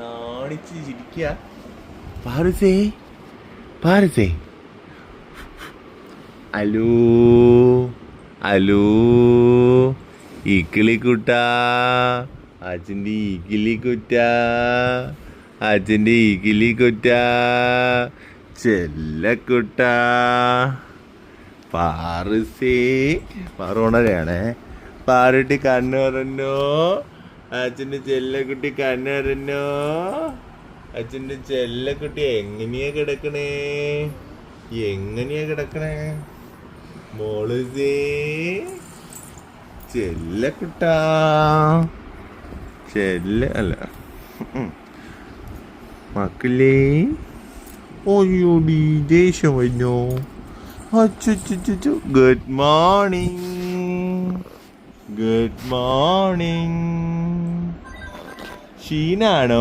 നാണിച്ച് ചിരിക്കുക. പാറുസേ പാറുസേ, hello hello, ഇക്കിളിക്കുട്ടാ, അച്ഛൻ്റെ ഇക്കിളിക്കുട്ട, അച്ഛൻ്റെ ഇക്കിളിക്കുട്ട, ചെല്ലക്കുട്ട. പാറുസേ, പാറുണരാണേ. പാറുട്ടി കണ്ണു പറഞ്ഞോ, അച്ഛൻ്റെ ചെല്ലക്കുട്ടി കണ്ണു പറഞ്ഞോ. അച്ഛൻ്റെ ചെല്ലക്കുട്ടി എങ്ങനെയാ കിടക്കണേ, എങ്ങനെയാ കിടക്കണേ മോളുസേ, ചെല്ലക്കുട്ടാ, ചെല്ല അല്ല മക്കളേ. ഓയോടി ദേഷ്യം വന്നോ. Achu good morning, good morning. ഷീനാണോ?